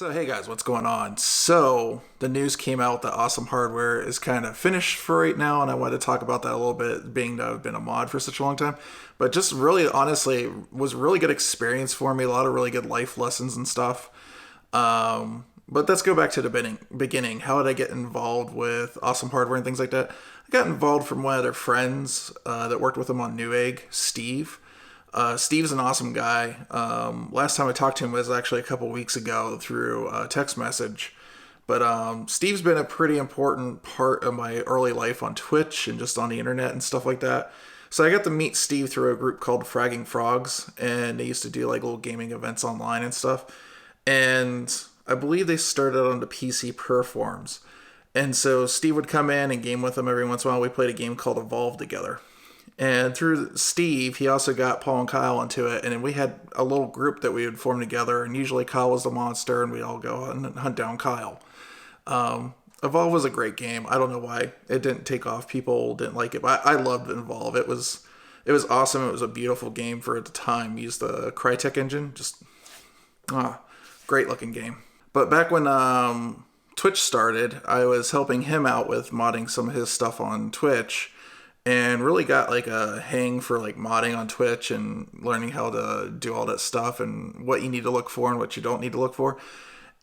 So, hey guys, what's going on? So, the news came out that Awesome Hardware is kind of finished for right now, and I wanted to talk about that a little bit, being that I've been a mod for such a long time. But just really, honestly, was a really good experience for me, a lot of really good life lessons and stuff. But let's go back to the beginning. How did I get involved with Awesome Hardware and things like that? I got involved from one of their friends that worked with them on Newegg, Steve. Steve's an awesome guy. Last time I talked to him was actually a couple weeks ago through a text message. But Steve's been a pretty important part of my early life on Twitch and just on the internet and stuff like that. So I got to meet Steve through a group called Fragging Frogs, and they used to do like little gaming events online and stuff. And I believe they started on the PC Performs. And so Steve would come in and game with them every once in a while. We played a game called Evolve together. And through Steve, he also got Paul and Kyle into it. And then we had a little group that we would form together. And usually Kyle was the monster, and we'd all go and hunt down Kyle. Evolve was a great game. I don't know why it didn't take off. People didn't like it, but I loved Evolve. It was awesome. It was a beautiful game for at the time. Used the Crytek engine. Just great looking game. But back when Twitch started, I was helping him out with modding some of his stuff on Twitch, and really got like a hang for like modding on Twitch and learning how to do all that stuff and what you need to look for and what you don't need to look for.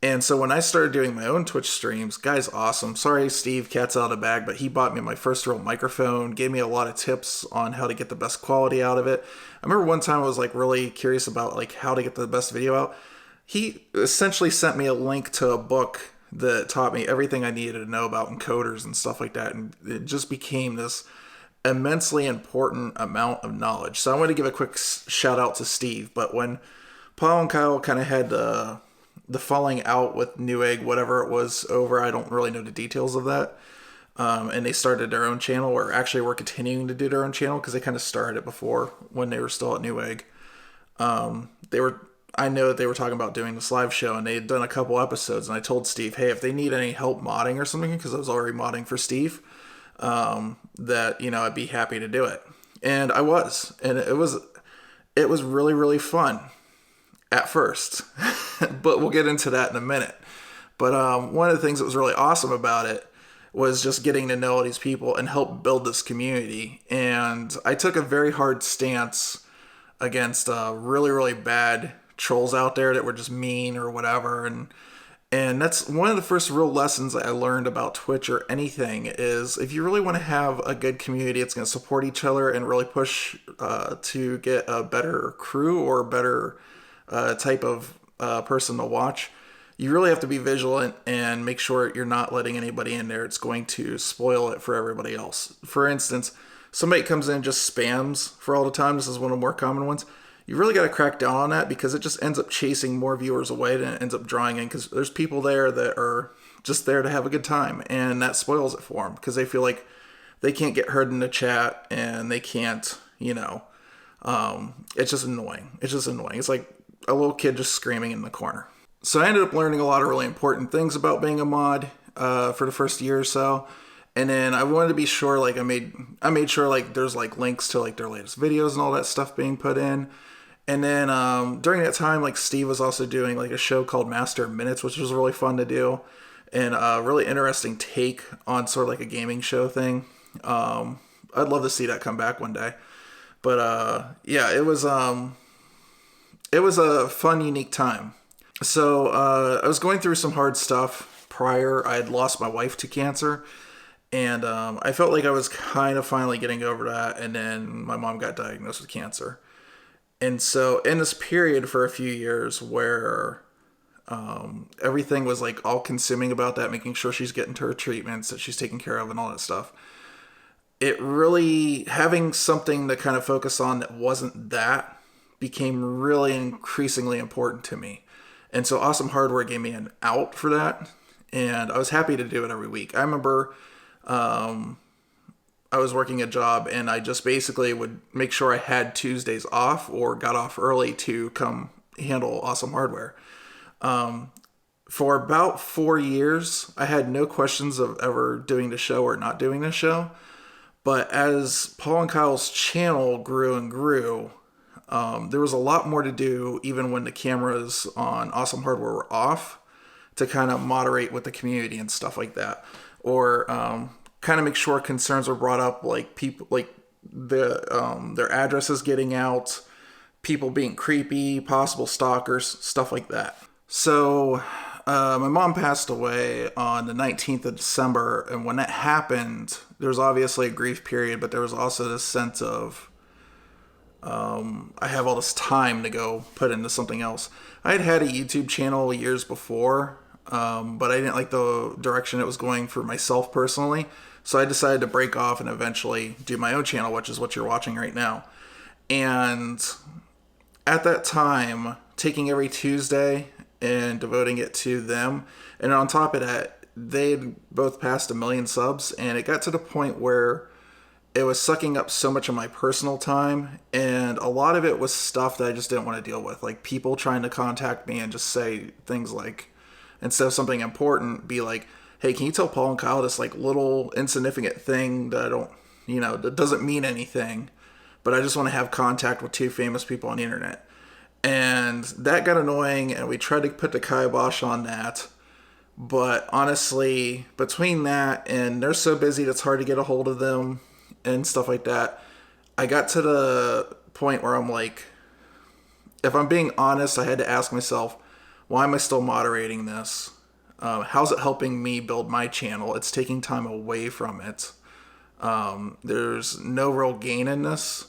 And so when I started doing my own Twitch streams, guy's awesome. Sorry, Steve, cat's out of the bag, but he bought me my first real microphone, gave me a lot of tips on how to get the best quality out of it. I remember one time I was like really curious about like how to get the best video out. He essentially sent me a link to a book that taught me everything I needed to know about encoders and stuff like that. And it just became this immensely important amount of knowledge. So I want to give a quick shout out to Steve. But when Paul and Kyle kind of had the falling out with Newegg, whatever it was over, I don't really know the details of that. And they started their own channel, or actually were continuing to do their own channel because they kind of started it before when they were still at Newegg. I know that they were talking about doing this live show, and they had done a couple episodes, and I told Steve, hey, if they need any help modding or something, because I was already modding for Steve, that, I'd be happy to do it. And I was. And it was really, really fun at first. But we'll get into that in a minute. But one of the things that was really awesome about it was just getting to know all these people and help build this community. And I took a very hard stance against really, really bad trolls out there that were just mean or whatever. And that's one of the first real lessons I learned about Twitch or anything is if you really want to have a good community, it's going to support each other and really push to get a better crew or a better type of person to watch. You really have to be vigilant and make sure you're not letting anybody in there. It's going to spoil it for everybody else. For instance, somebody comes in and just spams for all the time. This is one of the more common ones. You really got to crack down on that because it just ends up chasing more viewers away than it ends up drawing in, because there's people there that are just there to have a good time, and that spoils it for them because they feel like they can't get heard in the chat and they can't, it's just annoying. It's just annoying. It's like a little kid just screaming in the corner. So I ended up learning a lot of really important things about being a mod for the first year or so. And then I wanted to be sure, like I made sure like there's like links to like their latest videos and all that stuff being put in. And then during that time, like Steve was also doing like a show called Master of Minutes, which was really fun to do, and a really interesting take on sort of like a gaming show thing. I'd love to see that come back one day. But yeah, it was a fun, unique time. So I was going through some hard stuff prior. I had lost my wife to cancer. And I felt like I was kind of finally getting over that. And then my mom got diagnosed with cancer. And so in this period for a few years where everything was like all consuming about that, making sure she's getting to her treatments, that she's taken care of and all that stuff, it really, having something to kind of focus on that wasn't that became really increasingly important to me. And so Awesome Hardware gave me an out for that. And I was happy to do it every week. I remember I was working a job and I just basically would make sure I had Tuesdays off or got off early to come handle Awesome Hardware. For about 4 years, I had no questions of ever doing the show or not doing the show. But as Paul and Kyle's channel grew and grew, there was a lot more to do even when the cameras on Awesome Hardware were off. to kind of moderate with the community and stuff like that, or kind of make sure concerns were brought up, like people like their addresses getting out, people being creepy, possible stalkers, stuff like that. So my mom passed away on the 19th of December, and when that happened, there was obviously a grief period, but there was also this sense of I have all this time to go put into something else. I had a YouTube channel years before, but I didn't like the direction it was going for myself personally, so I decided to break off and eventually do my own channel, which is what you're watching right now. And at that time, taking every Tuesday and devoting it to them, and on top of that, they'd both passed 1 million subs, and it got to the point where it was sucking up so much of my personal time, and a lot of it was stuff that I just didn't want to deal with, like people trying to contact me and just say things like, instead of something important, be like, hey, can you tell Paul and Kyle this like little insignificant thing that I don't, that doesn't mean anything, but I just want to have contact with 2 famous people on the internet. And that got annoying, and we tried to put the kibosh on that. But honestly, between that and they're so busy it's hard to get a hold of them and stuff like that, I got to the point where I'm like, if I'm being honest, I had to ask myself, why am I still moderating this? How's it helping me build my channel? It's taking time away from it. There's no real gain in this.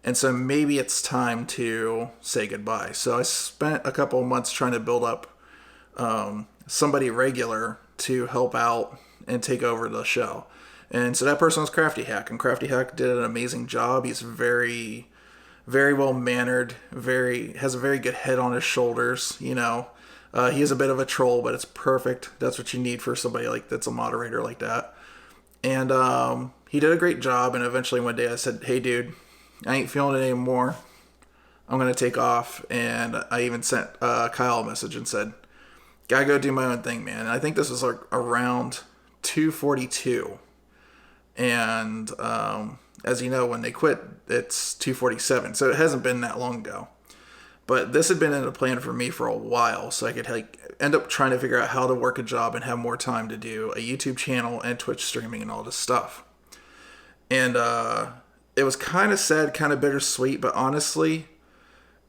And so maybe it's time to say goodbye. So I spent a couple of months trying to build up somebody regular to help out and take over the show. And so that person was Crafty Hack, and Crafty Hack did an amazing job. He's very, very well mannered, has a very good head on his shoulders. He is a bit of a troll, but it's perfect. That's what you need for somebody that's a moderator like that. And he did a great job. And eventually one day I said, hey dude, I ain't feeling it anymore. I'm going to take off. And I even sent Kyle a message and said, gotta go do my own thing, man. And I think this was around 2:42. And as you know, when they quit, it's 2:47. So it hasn't been that long ago. But this had been in the plan for me for a while. So I could end up trying to figure out how to work a job and have more time to do a YouTube channel and Twitch streaming and all this stuff. And it was kind of sad, kind of bittersweet, but honestly,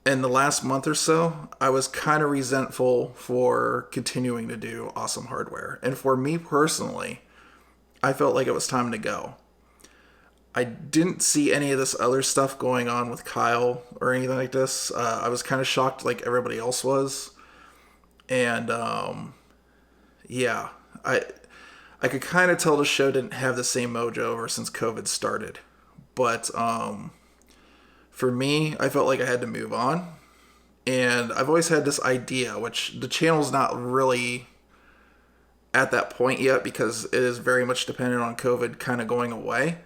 in the last month or so, I was kind of resentful for continuing to do Awesome Hardware. And for me personally, I felt like it was time to go. I didn't see any of this other stuff going on with Kyle or anything like this. I was kind of shocked like everybody else was. And yeah, I could kind of tell the show didn't have the same mojo ever since COVID started. But for me, I felt like I had to move on. And I've always had this idea, which the channel's not really at that point yet because it is very much dependent on COVID kind of going away.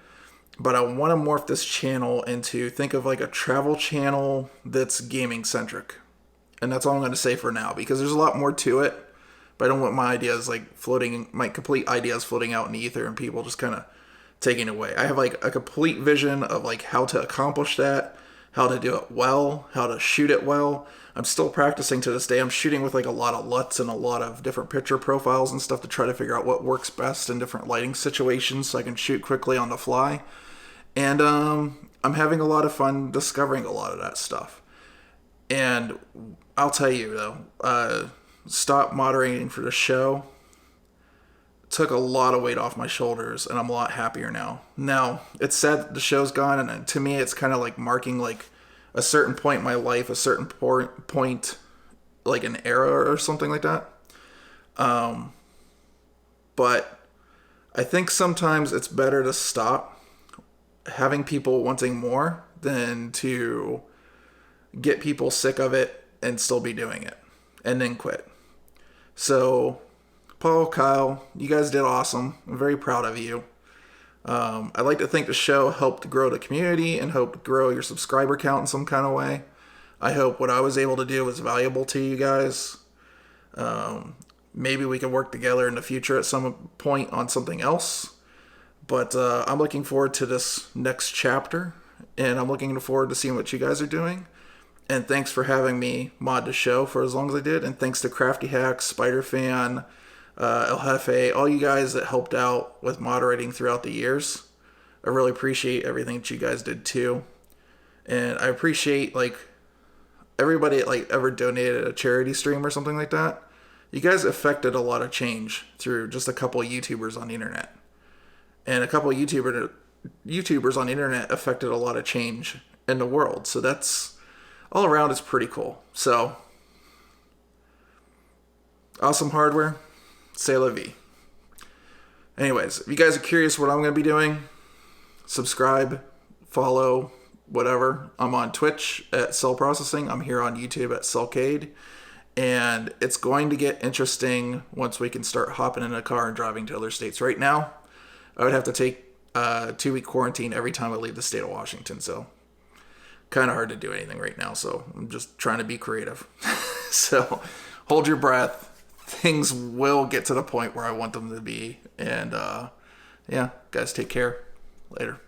But I want to morph this channel into, think of like a travel channel that's gaming centric. And that's all I'm going to say for now, because there's a lot more to it. But I don't want my ideas my complete ideas floating out in the ether and people just kind of taking it away. I have like a complete vision of like how to accomplish that, how to do it well, how to shoot it well. I'm still practicing to this day. I'm shooting with like a lot of LUTs and a lot of different picture profiles and stuff to try to figure out what works best in different lighting situations so I can shoot quickly on the fly. And I'm having a lot of fun discovering a lot of that stuff. And I'll tell you though, stop moderating for the show took a lot of weight off my shoulders, and I'm a lot happier now. Now, it's sad that the show's gone, and to me, it's kind of like marking like a certain point in my life, a certain point, like an era or something like that. But I think sometimes it's better to stop having people wanting more than to get people sick of it and still be doing it and then quit. So Paul, Kyle, you guys did awesome. I'm very proud of you. I'd like to think the show helped grow the community and helped grow your subscriber count in some kind of way. I hope what I was able to do was valuable to you guys. Maybe we can work together in the future at some point on something else. But I'm looking forward to this next chapter, and I'm looking forward to seeing what you guys are doing. And thanks for having me mod the show for as long as I did. And thanks to Crafty Hacks, Spider-Fan, El Jefe, all you guys that helped out with moderating throughout the years. I really appreciate everything that you guys did too. And I appreciate like everybody that like ever donated a charity stream or something like that. You guys affected a lot of change through just a couple of YouTubers on the internet. And a couple of YouTubers on the internet affected a lot of change in the world. So that's all around is pretty cool. So awesome hardware. C'est la vie. Anyways, if you guys are curious what I'm going to be doing, subscribe, follow, whatever. I'm on Twitch at Cell Processing. I'm here on YouTube at Cellcade. And it's going to get interesting once we can start hopping in a car and driving to other states. Right now, I would have to take a 2-week quarantine every time I leave the state of Washington. So kind of hard to do anything right now. So I'm just trying to be creative. So hold your breath. Things will get to the point where I want them to be. And yeah, guys, take care. Later.